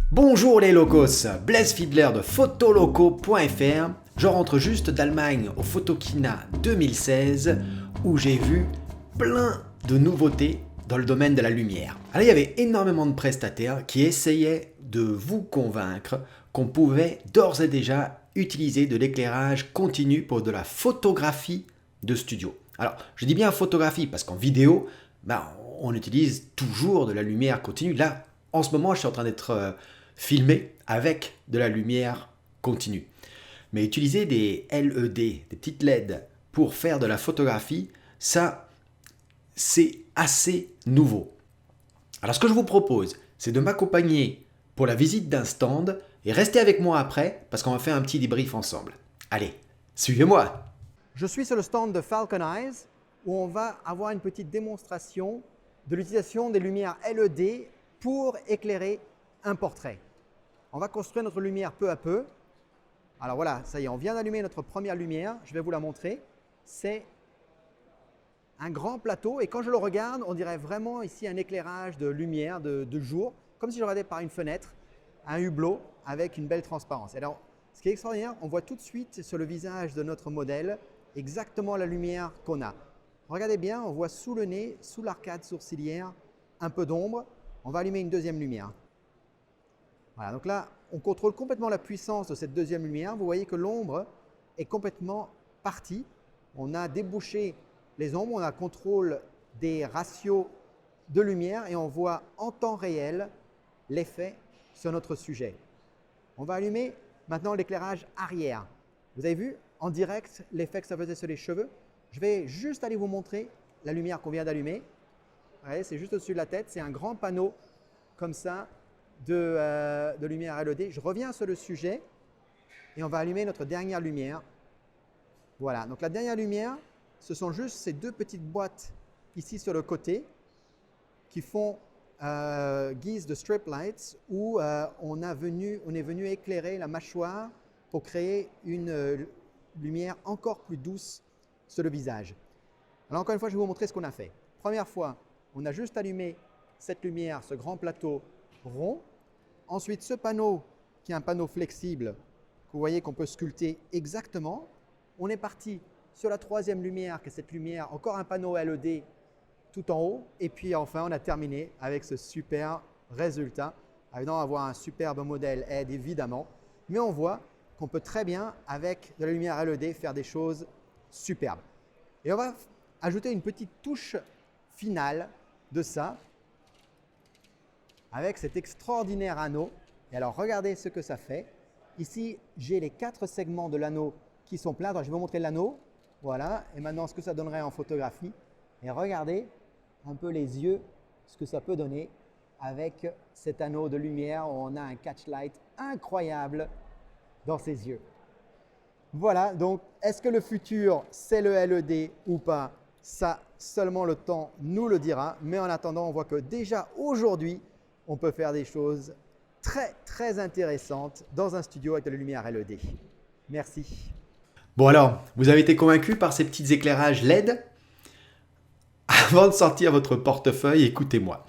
Bonjour les locos, Blaise Fiedler de photoloco.fr. Je rentre juste d'Allemagne au Photokina 2016 où j'ai vu plein de nouveautés dans le domaine de la lumière. Alors il y avait énormément de prestataires qui essayaient de vous convaincre qu'on pouvait d'ores et déjà utiliser de l'éclairage continu pour de la photographie de studio. Alors je dis bien photographie parce qu'en vidéo, on utilise toujours de la lumière continue. Là, en ce moment, je suis en train d'être filmé avec de la lumière continue. Mais utiliser des LED, des petites LED pour faire de la photographie, ça, c'est assez nouveau. Alors ce que je vous propose, c'est de m'accompagner pour la visite d'un stand et restez avec moi après parce qu'on va faire un petit débrief ensemble. Allez, suivez-moi. Je suis sur le stand de Falcon Eyes où on va avoir une petite démonstration de l'utilisation des lumières LED pour éclairer un portrait. On va construire notre lumière peu à peu. Alors voilà, ça y est, on vient d'allumer notre première lumière. Je vais vous la montrer. C'est un grand plateau et quand je le regarde, on dirait vraiment ici un éclairage de lumière de jour, comme si je regardais par une fenêtre, un hublot avec une belle transparence. Alors, ce qui est extraordinaire, on voit tout de suite sur le visage de notre modèle exactement la lumière qu'on a. Regardez bien, on voit sous le nez, sous l'arcade sourcilière, un peu d'ombre. On va allumer une deuxième lumière. Voilà, donc là, on contrôle complètement la puissance de cette deuxième lumière. Vous voyez que l'ombre est complètement partie. On a débouché les ombres, on a contrôle des ratios de lumière et on voit en temps réel l'effet sur notre sujet. On va allumer maintenant l'éclairage arrière. Vous avez vu en direct l'effet que ça faisait sur les cheveux. Je vais juste aller vous montrer la lumière qu'on vient d'allumer. C'est juste au-dessus de la tête, c'est un grand panneau comme ça de lumière LED. Je reviens sur le sujet et on va allumer notre dernière lumière. Voilà, donc la dernière lumière, ce sont juste ces deux petites boîtes ici sur le côté qui font guise de strip lights où on est venu éclairer la mâchoire pour créer une lumière encore plus douce sur le visage. Alors encore une fois, je vais vous montrer ce qu'on a fait. Première fois, on a juste allumé cette lumière, ce grand plateau rond. Ensuite, ce panneau qui est un panneau flexible, que vous voyez qu'on peut sculpter exactement. On est parti sur la troisième lumière, qui est cette lumière, encore un panneau LED tout en haut. Et puis enfin, on a terminé avec ce super résultat. Évidemment, avoir un superbe modèle aide évidemment, mais on voit qu'on peut très bien, avec de la lumière LED, faire des choses superbes. Et on va ajouter une petite touche finale de ça, avec cet extraordinaire anneau. Et alors, regardez ce que ça fait. Ici, j'ai les 4 segments de l'anneau qui sont pleins. Alors, je vais vous montrer l'anneau. Voilà. Et maintenant, ce que ça donnerait en photographie. Et regardez un peu les yeux, ce que ça peut donner avec cet anneau de lumière où on a un catch-light incroyable dans ses yeux. Voilà. Donc, est-ce que le futur, c'est le LED ou pas? Ça, seulement le temps nous le dira. Mais en attendant, on voit que déjà aujourd'hui, on peut faire des choses très, très intéressantes dans un studio avec de la lumière LED. Merci. Bon alors, vous avez été convaincu par ces petits éclairages LED? Avant de sortir votre portefeuille, écoutez-moi.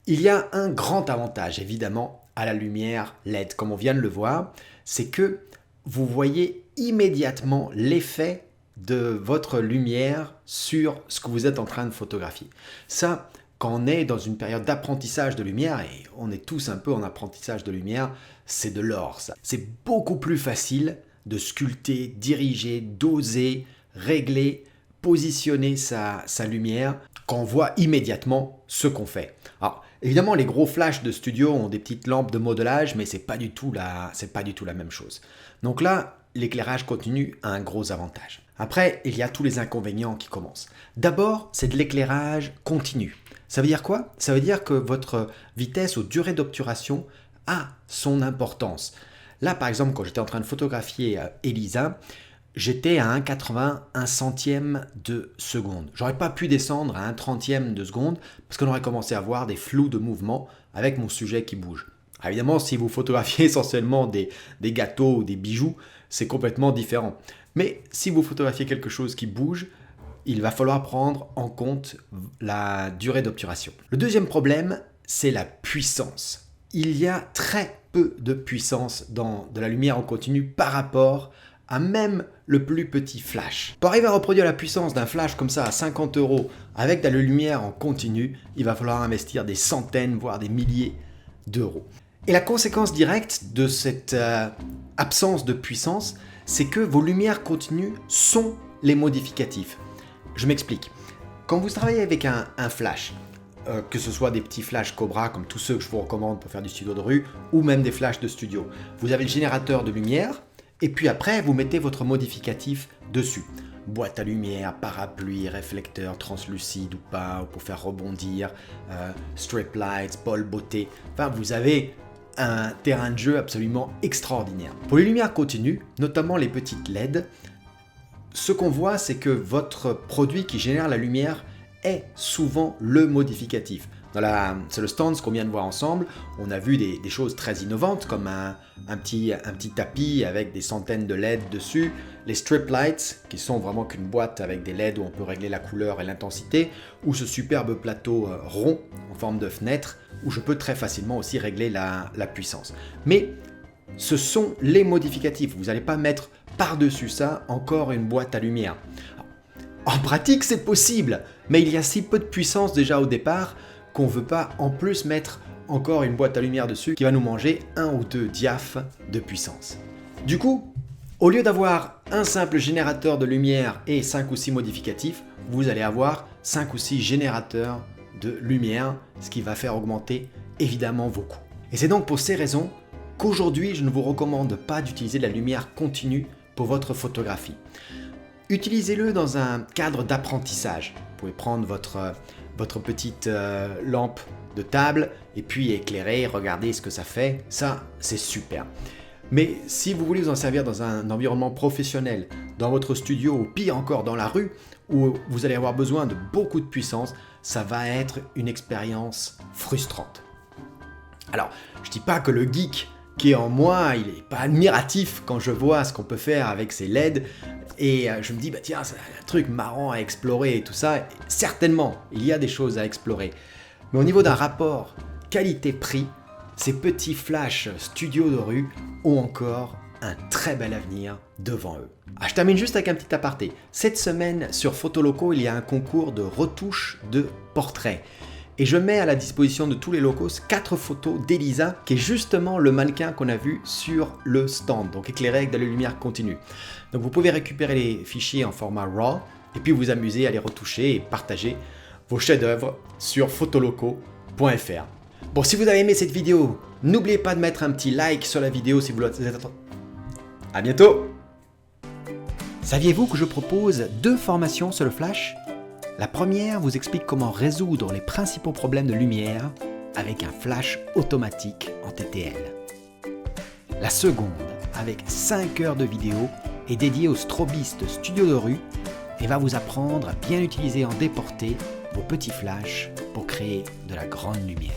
Il y a un grand avantage évidemment à la lumière LED, comme on vient de le voir, c'est que vous voyez immédiatement l'effet de votre lumière sur ce que vous êtes en train de photographier. Ça, quand on est dans une période d'apprentissage de lumière, et on est tous un peu en apprentissage de lumière, c'est de l'or ça. C'est beaucoup plus facile de sculpter, diriger, doser, régler, positionner sa lumière quand on voit immédiatement ce qu'on fait. Alors évidemment les gros flashs de studio ont des petites lampes de modelage, mais c'est pas du tout la même chose. Donc là, l'éclairage continu a un gros avantage. Après, il y a tous les inconvénients qui commencent. D'abord, c'est de l'éclairage continu. Ça veut dire quoi? Ça veut dire que votre vitesse ou durée d'obturation a son importance. Là, par exemple, quand j'étais en train de photographier Elisa, j'étais à 1,81 centième de seconde. J'aurais pas pu descendre à 1/30 de seconde parce qu'on aurait commencé à voir des flous de mouvement avec mon sujet qui bouge. Alors évidemment, si vous photographiez essentiellement des gâteaux ou des bijoux, c'est complètement différent. Mais si vous photographiez quelque chose qui bouge, il va falloir prendre en compte la durée d'obturation. Le deuxième problème, c'est la puissance. il y a très peu de puissance dans de la lumière en continu par rapport à même le plus petit flash. Pour arriver à reproduire la puissance d'un flash comme ça à 50 € avec de la lumière en continu, il va falloir investir des centaines, voire des milliers d'euros. Et la conséquence directe de cette absence de puissance, c'est que vos lumières continues sont les modificatifs. Je m'explique. Quand vous travaillez avec un flash, que ce soit des petits flashs Cobra comme tous ceux que je vous recommande pour faire du studio de rue, ou même des flashs de studio, vous avez le générateur de lumière, et puis après vous mettez votre modificatif dessus. Boîte à lumière, parapluie, réflecteur translucide ou pas, ou pour faire rebondir, strip lights, ball beauté, enfin vous avez un terrain de jeu absolument extraordinaire. Pour les lumières continues, notamment les petites LED, ce qu'on voit, c'est que votre produit qui génère la lumière est souvent le modificatif. C'est le stand, ce qu'on vient de voir ensemble, on a vu des choses très innovantes comme un petit tapis avec des centaines de LED dessus, les strip lights qui sont vraiment qu'une boîte avec des LED où on peut régler la couleur et l'intensité, ou ce superbe plateau rond en forme de fenêtre où je peux très facilement aussi régler la puissance. Mais ce sont les modificatifs, vous n'allez pas mettre par-dessus ça encore une boîte à lumière. En pratique, c'est possible, mais il y a si peu de puissance déjà au départ qu'on ne veut pas en plus mettre encore une boîte à lumière dessus qui va nous manger 1 ou 2 diaphes de puissance. Du coup, au lieu d'avoir un simple générateur de lumière et 5 ou 6 modificatifs, vous allez avoir 5 ou 6 générateurs de lumière, ce qui va faire augmenter évidemment vos coûts. Et c'est donc pour ces raisons qu'aujourd'hui, je ne vous recommande pas d'utiliser de la lumière continue pour votre photographie. Utilisez-le dans un cadre d'apprentissage. Vous pouvez prendre votre petite lampe de table et puis éclairer, regarder ce que ça fait. Ça, c'est super. Mais si vous voulez vous en servir dans un environnement professionnel, dans votre studio ou pire encore dans la rue, où vous allez avoir besoin de beaucoup de puissance, ça va être une expérience frustrante. Alors, je ne dis pas que le geek qui est en moi, il n'est pas admiratif quand je vois ce qu'on peut faire avec ces LED. Et je me dis, bah tiens, c'est un truc marrant à explorer et tout ça. Et certainement, il y a des choses à explorer. Mais au niveau d'un rapport qualité-prix, ces petits flashs studio de rue ont encore un très bel avenir devant eux. Ah, je termine juste avec un petit aparté. Cette semaine, sur Photoloco, il y a un concours de retouche de portraits. Et je mets à la disposition de tous les locaux 4 photos d'Elisa, qui est justement le mannequin qu'on a vu sur le stand, donc éclairé avec de la lumière continue. Donc vous pouvez récupérer les fichiers en format RAW, et puis vous amuser à les retoucher et partager vos chefs-d'œuvre sur photoloco.fr. Bon, si vous avez aimé cette vidéo, n'oubliez pas de mettre un petit like sur la vidéo si vous l'êtes. À bientôt! Saviez-vous que je propose 2 formations sur le flash ? La première vous explique comment résoudre les principaux problèmes de lumière avec un flash automatique en TTL. La seconde, avec 5 heures de vidéo, est dédiée aux strobistes studio de rue et va vous apprendre à bien utiliser en déporté vos petits flashs pour créer de la grande lumière.